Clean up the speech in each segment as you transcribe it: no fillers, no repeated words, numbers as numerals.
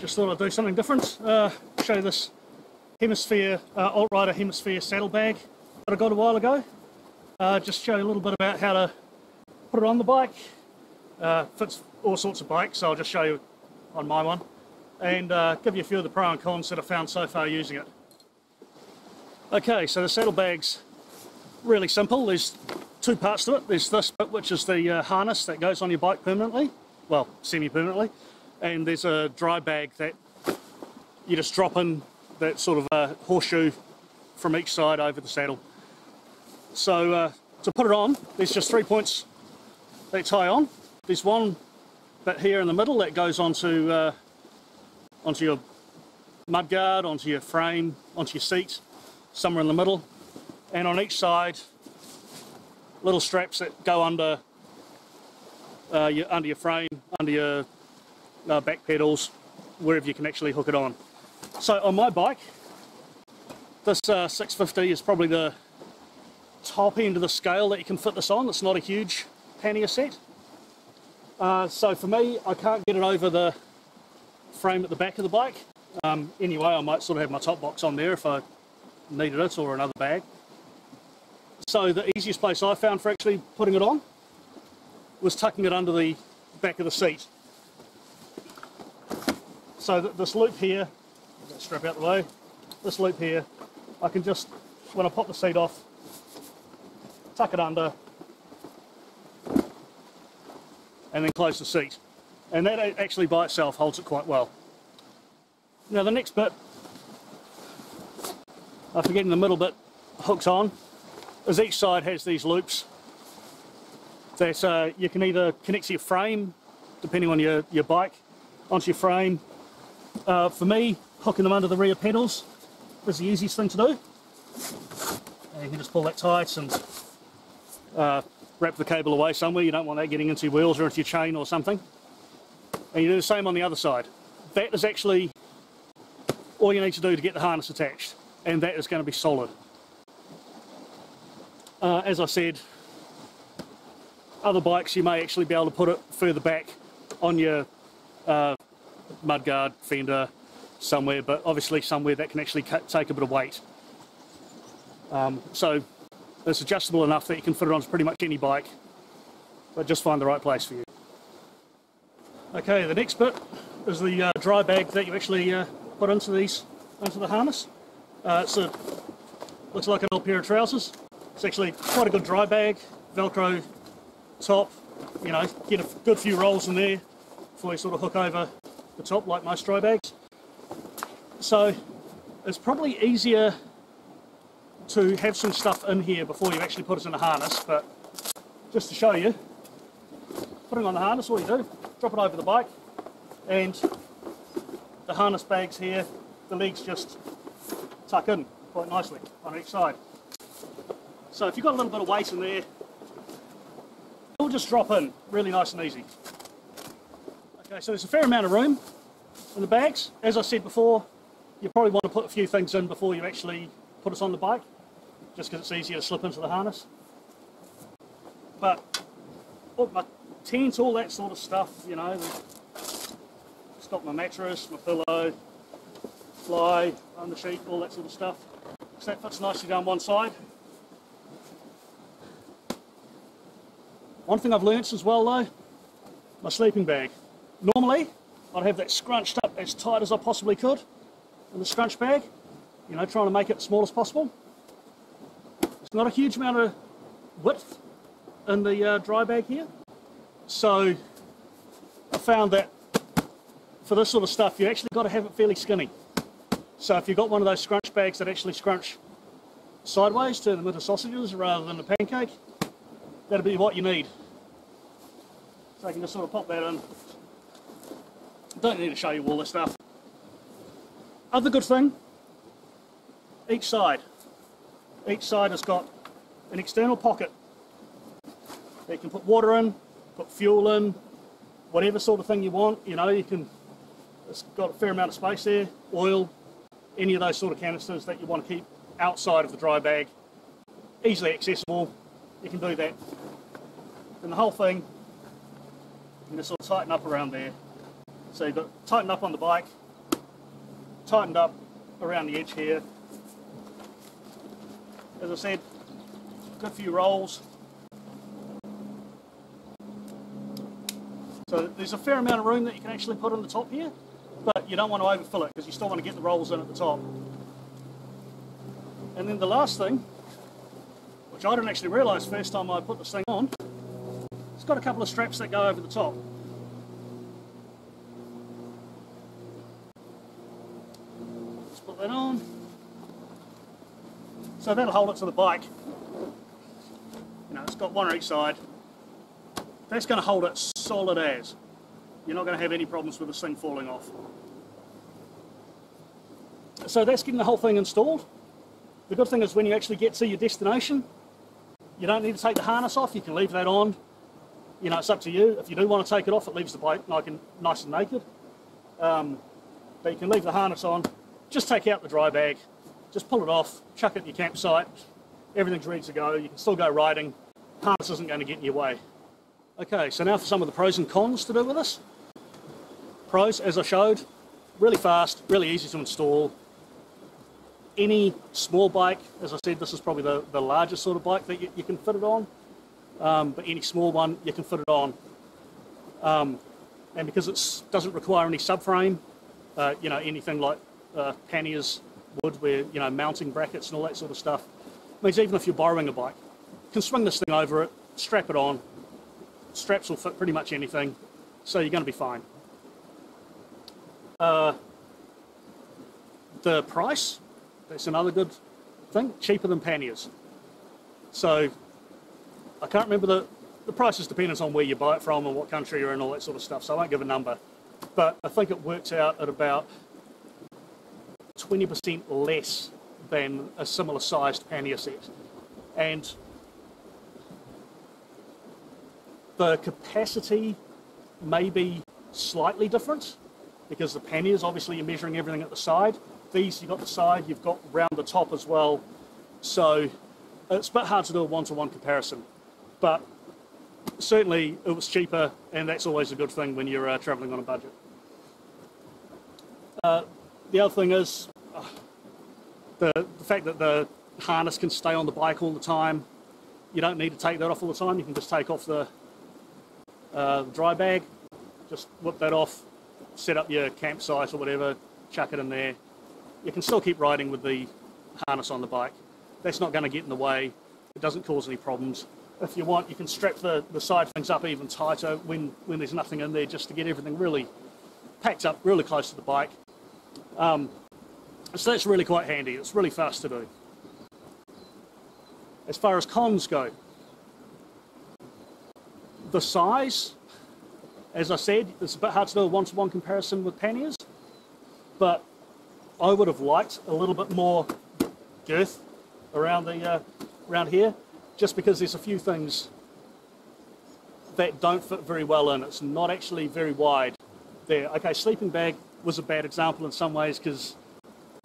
Just thought I'd do something different. Show you this AltRider Hemisphere Saddlebag that I got a while ago. Just show you a little bit about how to put it on the bike. Fits all sorts of bikes, so I'll just show you on my one. And give you a few of the pro and cons that I've found so far using it. Okay, so the saddlebag's really simple. There's two parts to it. There's this bit, which is the harness that goes on your bike permanently, well, semi-permanently. And there's a dry bag that you just drop in, that sort of a horseshoe from each side over the saddle. So to put it on, there's just 3 points that tie on. There's one bit here in the middle that goes onto your mudguard, onto your frame, onto your seat, somewhere in the middle. And on each side, little straps that go under your frame, under your back pedals, wherever you can actually hook it on. So on my bike, this 650 is probably the top end of the scale that you can fit this on. It's not a huge pannier set. So for me, I can't get it over the frame at the back of the bike. Anyway, I might sort of have my top box on there if I needed it, or another bag. So the easiest place I found for actually putting it on was tucking it under the back of the seat. So this loop here, strap out the way, this loop here, I can just, when I pop the seat off, tuck it under, and then close the seat. And that actually by itself holds it quite well. Now the next bit, I forget in the middle bit, hooks on, is each side has these loops that you can either connect to your frame, depending on your bike, onto your frame. For me, hooking them under the rear pedals is the easiest thing to do. And you can just pull that tight and wrap the cable away somewhere. You don't want that getting into your wheels or into your chain or something. And you do the same on the other side. That is actually all you need to do to get the harness attached, and that is going to be solid. As I said, other bikes you may actually be able to put it further back on your mudguard, fender, somewhere, but obviously somewhere that can actually take a bit of weight. So it's adjustable enough that you can fit it on pretty much any bike, but just find the right place for you. Okay, the next bit is the dry bag that you actually put into the harness. Looks like an old pair of trousers. It's actually quite a good dry bag, Velcro top, you know, get a good few rolls in there before you sort of hook over the top like most dry bags. So it's probably easier to have some stuff in here before you actually put it in the harness, but just to show you, putting on the harness, all you do, drop it over the bike, and the harness bags here, the legs just tuck in quite nicely on each side. So if you've got a little bit of weight in there, it'll just drop in really nice and easy. Okay, so there's a fair amount of room in the bags. As I said before, you probably want to put a few things in before you actually put it on the bike, just because it's easier to slip into the harness. But my tent, all that sort of stuff, you know, just got my mattress, my pillow, fly, under sheet, all that sort of stuff. So that fits nicely down one side. One thing I've learnt as well though, my sleeping bag. Normally, I'd have that scrunched up as tight as I possibly could in the scrunch bag, you know, trying to make it as small as possible. There's not a huge amount of width in the dry bag here, so I found that for this sort of stuff, you actually got to have it fairly skinny. So if you've got one of those scrunch bags that actually scrunch sideways, turn them into sausages rather than a pancake, that'll be what you need. So I can just sort of pop that in. Don't need to show you all this stuff. Other good thing, each side has got an external pocket that you can put water in, put fuel in, whatever sort of thing you want. You know, it's got a fair amount of space there, oil, any of those sort of canisters that you want to keep outside of the dry bag, easily accessible. you can do that. And the whole thing, you just sort of tighten up around there. So you've got tightened up on the bike, tightened up around the edge here. As I said, good few rolls. So there's a fair amount of room that you can actually put on the top here, but you don't want to overfill it because you still want to get the rolls in at the top. And then the last thing, which I didn't actually realise first time I put this thing on, it's got a couple of straps that go over the top. Let's put that on. So that'll hold it to the bike. You know, it's got one on each side. That's going to hold it solid as. You're not going to have any problems with this thing falling off. So that's getting the whole thing installed. The good thing is when you actually get to your destination, you don't need to take the harness off. You can leave that on. You know, it's up to you. If you do want to take it off, it leaves the bike nice and naked. But you can leave the harness on. Just take out the dry bag. Just pull it off. Chuck it at your campsite. Everything's ready to go. You can still go riding. Harness isn't going to get in your way. Okay, so now for some of the pros and cons to do with this. Pros, as I showed, really fast, really easy to install. Any small bike, as I said, this is probably the largest sort of bike that you can fit it on. But any small one, you can fit it on. And because it doesn't require any subframe, you know, anything like panniers would, where, you know, mounting brackets and all that sort of stuff, means even if you're borrowing a bike, you can swing this thing over it, strap it on. Straps will fit pretty much anything, so you're going to be fine. The price, that's another good thing, cheaper than panniers. So I can't remember the price is dependent on where you buy it from and what country you're in, all that sort of stuff, so I won't give a number. But I think it works out at about 20% less than a similar sized pannier set. And the capacity may be slightly different because the panniers, obviously you're measuring everything at the side. These, you've got the side, you've got round the top as well. So it's a bit hard to do a one-to-one comparison. But certainly it was cheaper, and that's always a good thing when you're traveling on a budget. The other thing is the fact that the harness can stay on the bike all the time. You don't need to take that off all the time. You can just take off the dry bag, just whip that off, set up your campsite or whatever, chuck it in there. You can still keep riding with the harness on the bike. That's not going to get in the way. It doesn't cause any problems. If you want, you can strap the side things up even tighter when there's nothing in there, just to get everything really packed up really close to the bike. So that's really quite handy. It's really fast to do. As far as cons go, the size, as I said, it's a bit hard to do a one-to-one comparison with panniers, but I would have liked a little bit more girth around here, just because there's a few things that don't fit very well in. It's not actually very wide there. Okay, sleeping bag was a bad example in some ways, because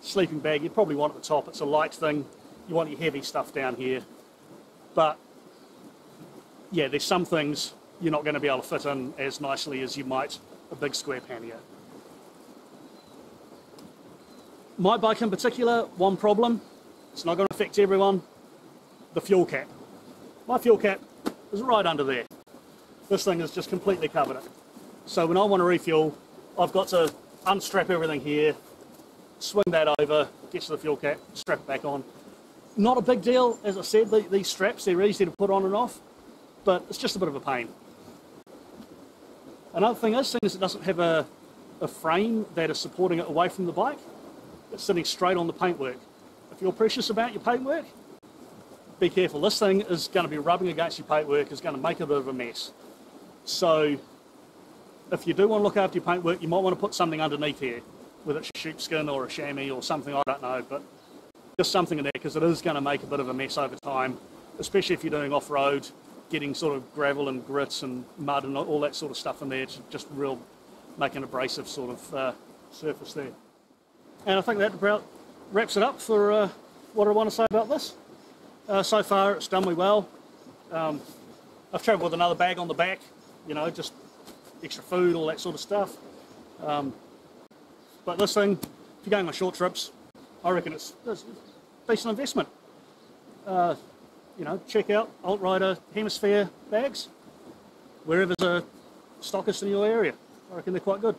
sleeping bag you'd probably want at the top. It's a light thing. You want your heavy stuff down here. But yeah, there's some things you're not going to be able to fit in as nicely as you might a big square pannier. My bike in particular, one problem, it's not going to affect everyone, the fuel cap. My fuel cap is right under there. This thing has just completely covered it. So when I want to refuel, I've got to unstrap everything here, swing that over, get to the fuel cap, strap it back on. Not a big deal, as I said, these straps, they're easy to put on and off, but it's just a bit of a pain. Another thing is, seeing as it doesn't have a frame that is supporting it away from the bike, it's sitting straight on the paintwork. If you're precious about your paintwork, be careful. This thing is going to be rubbing against your paintwork, is going to make a bit of a mess. So if you do want to look after your paintwork, you might want to put something underneath here, whether it's sheepskin or a chamois or something, I don't know, but just something in there, because it is going to make a bit of a mess over time, especially if you're doing off-road, getting sort of gravel and grit and mud and all that sort of stuff in there. It's just real, make an abrasive sort of surface there. And I think that about wraps it up for what I want to say about this. So far it's done me well. I've travelled with another bag on the back, you know, just extra food, all that sort of stuff. But this thing, if you're going on short trips, I reckon it's a decent investment. You know, check out AltRider Hemisphere bags, wherever there's a stockist in your area. I reckon they're quite good.